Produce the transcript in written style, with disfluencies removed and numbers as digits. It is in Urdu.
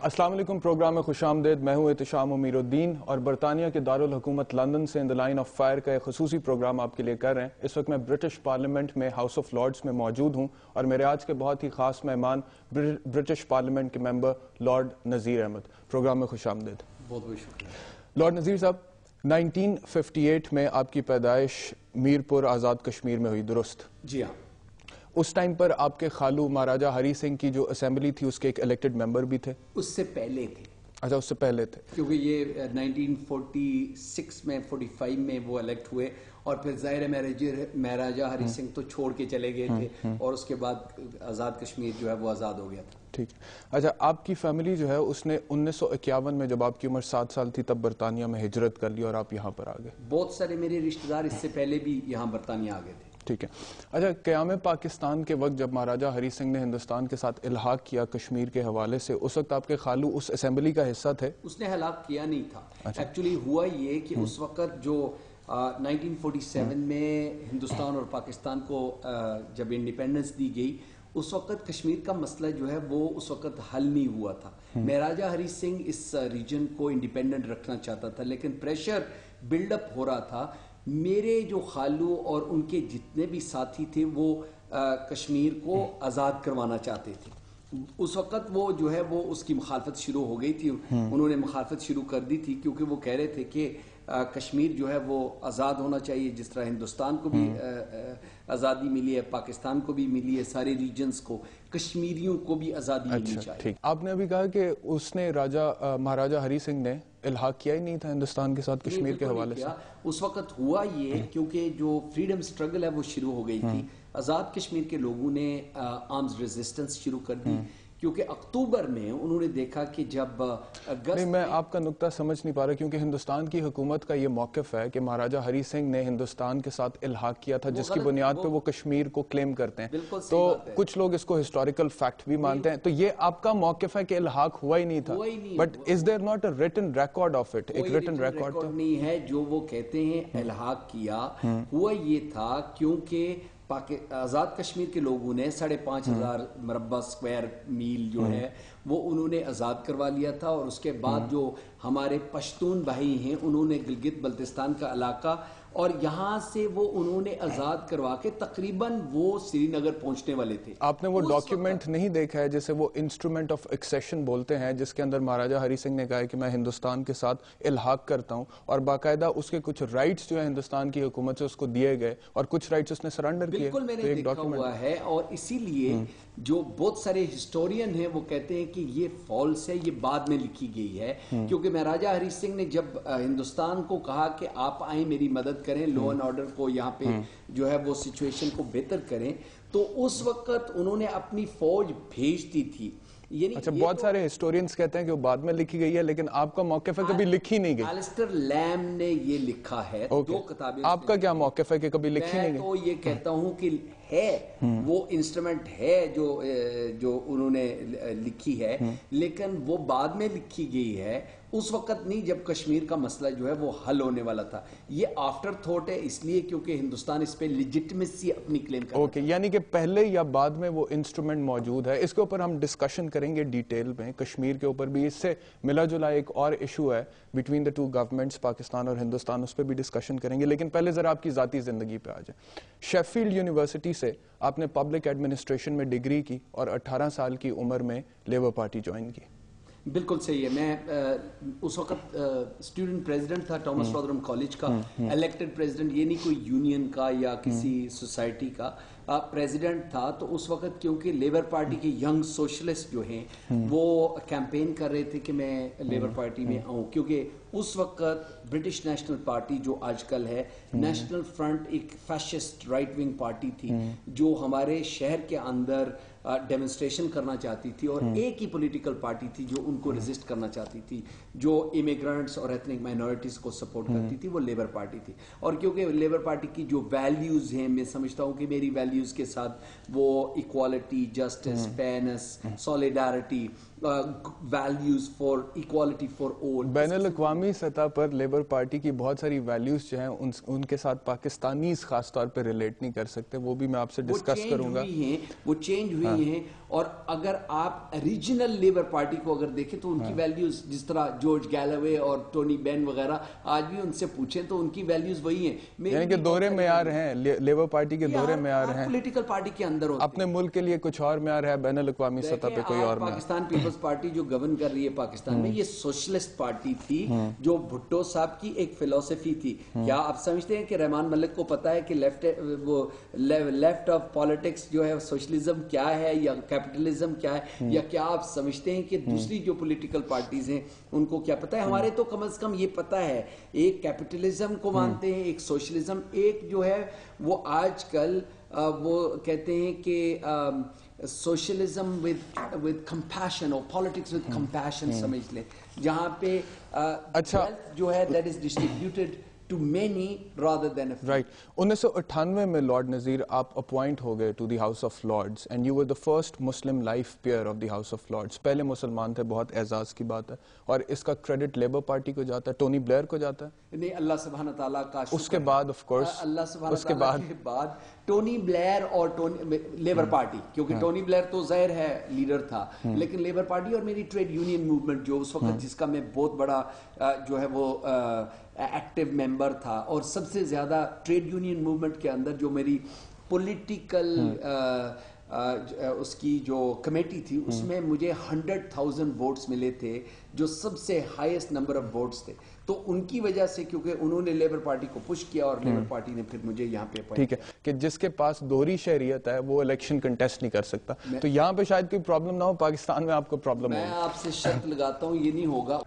السلام علیکم، پروگرام میں خوش آمدید. میں ہوں احتشام امیر الدین اور برطانیہ کے دارالحکومت لندن سے ان دا لائن آف فائر کا ایک خصوصی پروگرام آپ کے لیے کر رہے ہیں. اس وقت میں برٹش پارلیمنٹ میں ہاؤس آف لارڈز میں موجود ہوں اور میرے آج کے بہت ہی خاص مہمان برٹش پارلیمنٹ کے ممبر لارڈ نذیر احمد. پروگرام میں خوش آمدید. بہت بہت شکریہ. لارڈ نذیر صاحب، 1958 میں آپ کی پیدائش میرپور آزاد کشمیر میں ہوئی، درست؟ جی ہاں. اس ٹائم پر آپ کے خالو مہاراجہ ہری سنگھ کی جو اسمبلی تھی اس کے ایک الیکٹڈ ممبر بھی تھے؟ اس سے پہلے تھے. اچھا، اس سے پہلے تھے. کیونکہ یہ 1946 میں 45 میں وہ الیکٹ ہوئے اور پھر ظاہر مہاراجہ ہری سنگھ تو چھوڑ کے چلے گئے تھے اور اس کے بعد آزاد کشمیر جو ہے وہ آزاد ہو گیا تھا. ٹھیک ہے. اچھا، آپ کی فیملی جو ہے اس نے 1951 میں جب آپ کی عمر 7 سال تھی تب برطانیہ میں ہجرت کر لی اور آپ یہاں پر آ گئے. بہت سارے میرے رشتہ دار اس سے پہلے بھی یہاں برطانیہ آ گئے تھے. ٹھیک ہے. اچھا، قیام پاکستان کے وقت جب مہاراجہ ہری سنگھ نے ہندوستان کے ساتھ الحاق کیا کشمیر کے حوالے سے، اس وقت آپ کے خالو اس اسمبلی کا حصہ تھے؟ اس نے ہلاک کیا نہیں تھا. ایکچولی ہوا یہ کہ اس وقت جو 1947 میں ہندوستان اور پاکستان کو جب انڈیپینڈنس دی گئی، اس وقت کشمیر کا مسئلہ جو ہے وہ اس وقت حل نہیں ہوا تھا. مہاراجہ ہری سنگھ اس ریجن کو انڈیپینڈنٹ رکھنا چاہتا تھا لیکن پریشر بلڈ اپ ہو رہا تھا. میرے جو خالو اور ان کے جتنے بھی ساتھی تھے وہ کشمیر کو آزاد کروانا چاہتے تھے. اس وقت وہ جو ہے وہ اس کی مخالفت شروع ہو گئی تھی. انہوں نے مخالفت شروع کر دی تھی کیونکہ وہ کہہ رہے تھے کہ کشمیر جو ہے وہ آزاد ہونا چاہیے جس طرح ہندوستان کو بھی آزادی ملی ہے، پاکستان کو بھی ملی ہے، سارے ریجنز کو، کشمیریوں کو بھی آزادی ملنی چاہیے. ٹھیک. آپ نے ابھی کہا کہ اس نے مہاراجہ ہری سنگھ نے الحاق کیا ہی نہیں تھا ہندوستان کے ساتھ کشمیر کے حوالے سے. اس وقت ہوا یہ کیونکہ جو فریڈم سٹرگل ہے وہ شروع ہو گئی تھی. آزاد کشمیر کے لوگوں نے آرمز ریزسٹنس شروع کر دی کیونکہ اکتوبر میں انہوں نے دیکھا کہ جب نہیں، میں آپ کا نقطہ سمجھ نہیں پا رہا کیونکہ ہندوستان کی حکومت کا یہ موقف ہے کہ مہاراجہ ہری سنگھ نے ہندوستان کے ساتھ الحاق کیا تھا جس کی بنیاد پہ وہ کشمیر کو کلیم کرتے ہیں. تو کچھ لوگ اس کو ہسٹوریکل فیکٹ بھی مانتے ہیں. تو یہ آپ کا موقف ہے کہ الحاق ہوا ہی نہیں تھا، but is there not a written record of it? ایک ریٹن ریکارڈ نہیں ہے. جو وہ کہتے ہیں الحاق کیا، ہوا یہ تھا کیونکہ آزاد کشمیر کے لوگوں نے 5,500 مربع سکوائر میل جو ہے وہ انہوں نے آزاد کروا لیا تھا اور اس کے بعد جو ہمارے پشتون بھائی ہیں انہوں نے گلگت بلتستان کا علاقہ اور یہاں سے وہ انہوں نے آزاد کروا کے تقریباً وہ سری نگر پہنچنے والے تھے. آپ نے وہ ڈاکیومنٹ نہیں دیکھا ہے جسے وہ انسٹرومنٹ آف ایکسیشن بولتے ہیں، جس کے اندر مہاراجہ ہری سنگھ نے کہا ہے کہ میں ہندوستان کے ساتھ الحاق کرتا ہوں اور باقاعدہ اس کے کچھ رائٹس جو ہے ہندوستان کی حکومت سے اس کو دیے گئے اور کچھ رائٹس اس نے سرنڈر کیے؟ بالکل میں نے دیکھا ہوا ہے اور اسی لیے جو بہت سارے ہسٹورین ہیں وہ کہتے ہیں کہ یہ فالس ہے، یہ بعد میں لکھی گئی ہے کیونکہ مہاراجہ ہری سنگھ نے جب ہندوستان کو کہا کہ آپ آئیں میری مدد کریں، لا اینڈ آرڈر کو یہاں پہ جو ہے وہ سچویشن کو بہتر کریں، تو اس وقت انہوں نے اپنی فوج بھیج دی تھی. اچھا، بہت سارے ہسٹورینز کہتے ہیں کہ وہ بعد میں لکھی گئی ہے لیکن آپ کا موقف ہے کبھی لکھی نہیں گئی. آلسٹر لیم نے یہ لکھا ہے، 2 کتابیں. آپ کا کیا موقف ہے کہ کبھی لکھی نہیں گئی؟ میں تو یہ کہتا ہوں کہ ہے، وہ انسٹرومنٹ ہے جو انہوں نے لکھی ہے لیکن وہ بعد میں لکھی گئی ہے، اس وقت نہیں جب کشمیر کا مسئلہ جو ہے وہ حل ہونے والا تھا. یہ آفٹر تھوٹ ہے اس لیے کیونکہ ہندوستان اس پہ لیجٹمیسی اپنی کلیم کرتا ہے. اوکے، یعنی کہ پہلے یا بعد میں وہ انسٹرومنٹ موجود ہے. اس کے اوپر ہم ڈسکشن کریں گے ڈیٹیل میں. کشمیر کے اوپر بھی اس سے ملا جلا ایک اور ایشو ہے بٹوین دا 2 گورنمنٹس پاکستان اور ہندوستان، اس پہ بھی ڈسکشن کریں گے. لیکن پہلے ذرا آپ کی ذاتی زندگی پہ آ جائیں. شیفیلڈ یونیورسٹی سے آپ نے پبلک ایڈمنسٹریشن میں ڈگری کی اور 18 سال کی عمر میں لیبر پارٹی جوائن کی. بالکل صحیح ہے. میں اس وقت اسٹوڈنٹ پریزیڈنٹ تھا ٹامس رادرم کالج کا، الیکٹڈ پریزیڈنٹ، یہ نہیں کوئی یونین کا یا کسی سوسائٹی کا، پریزیڈنٹ تھا. تو اس وقت کیونکہ لیبر پارٹی کے ینگ سوشلسٹ جو ہیں وہ کیمپین کر رہے تھے کہ میں لیبر پارٹی میں آؤں، کیونکہ اس وقت برٹش نیشنل پارٹی جو آج کل ہے نیشنل فرنٹ ایک فیشسٹ رائٹ ونگ پارٹی تھی جو ہمارے شہر کے اندر ڈیمونسٹریشن کرنا چاہتی تھی اور ایک ہی پولیٹیکل پارٹی تھی جو ان کو ریزسٹ کرنا چاہتی تھی، جو امیگرنٹس اور ایتھنک مائنورٹیز کو سپورٹ کرتی تھی، وہ لیبر پارٹی تھی. اور کیونکہ لیبر پارٹی کی جو ویلیوز ہیں، میں سمجھتا ہوں کہ میری ویلیوز کے ساتھ وہ equality, justice, fairness, solidarity, values for equality for all. بین الاقوامی سطح پر لیبر پارٹی کی بہت ساری ویلیوز جو ہیں ان کے ساتھ پاکستانیز خاص طور پہ ریلیٹ نہیں کر سکتے، وہ بھی میں آپ سے ڈسکس کروں گا. وہ چینج ہوئی ہی ہیں. اور اگر آپ ریجنل لیبر پارٹی کو اگر دیکھیں تو ان کی ویلیوز جس طرح جارج گیلوے اور ٹونی بین وغیرہ آج بھی ان سے پوچھیں تو ان کی ویلیوز وہی ہیں. یعنی کہ دورے معیار ہیں لیبر پارٹی کے دورے معیار ہیں, پولیٹیکل پارٹی کے اندر ہوتے ہیں. اپنے ملک کے لیے کچھ اور معیار ہے, بین الاقوامی سطح پہ کوئی اور معیار. پاکستان پیپلز پارٹی جو گورن کر رہی ہے پاکستان میں, یہ سوشلسٹ پارٹی تھی جو بھٹو صاحب کی ایک فلسفی تھی. کیا آپ سمجھتے ہیں کہ رحمان ملک کو پتا ہے کہ لیفٹ آف پالیٹکس جو ہے سوشلزم کیا ہے یا کیپٹلزم کیا ہے, یا کیا آپ سمجھتے ہیں کہ دوسری جو پولیٹیکل پارٹیز ہیں ان کو کیا پتا ہے؟ ہمارے تو کم از کم یہ پتا ہے, ایک کیپٹلزم کو مانتے ہیں, ایک سوشلزم, ایک جو ہے وہ آج کل وہ کہتے ہیں کہ سوشلزم with compassion اور politics with compassion سمجھ لیں, جہاں پہ wealth جو ہے that is distributed to many rather than a few. Right. 1998 میں لارڈ نذیر آپ اپوائنٹ ہو گئے to the House of Lords and you were the first Muslim life peer of the House of Lords. پہلے مسلمان تھے, بہت اعزاز کی بات ہے, اور اس کا کریڈٹ لیبر پارٹی کو جاتا ہے, ٹونی بلیئر کو جاتا ہے. نہیں, اللہ سبحانہ تعالیٰ کا شکر. اس کے بعد آف کورس اللہ سبحانہ تعالیٰ کے بعد ٹونی بلیئر اور لیبر پارٹی, کیونکہ ٹونی بلیئر تو ظاہر ہے لیڈر تھا, لیکن لیبر پارٹی اور میری ٹریڈ یونین موومنٹ جو اس وقت جس کا میں بہت بڑا جو ہے وہ ایکٹیو ممبر تھا, اور سب سے زیادہ ٹریڈ یونین موومنٹ کے اندر جو میری پولیٹیکل اس کی جو کمیٹی تھی اس میں مجھے 100,000 ووٹس ملے تھے, جو سب سے ہائیسٹ نمبر آف ووٹس تھے. تو ان کی وجہ سے, کیونکہ انہوں نے لیبر پارٹی کو پش کیا اور لیبر پارٹی نے پھر مجھے یہاں پہ ٹھیک ہے کہ جس کے پاس دوہری شہریت ہے وہ الیکشن کنٹیسٹ نہیں کر سکتا. تو یہاں پہ شاید کوئی پرابلم نہ ہو, پاکستان میں آپ کو پرابلم ہو. میں آپ سے شرط لگاتا ہوں یہ نہیں ہوگا.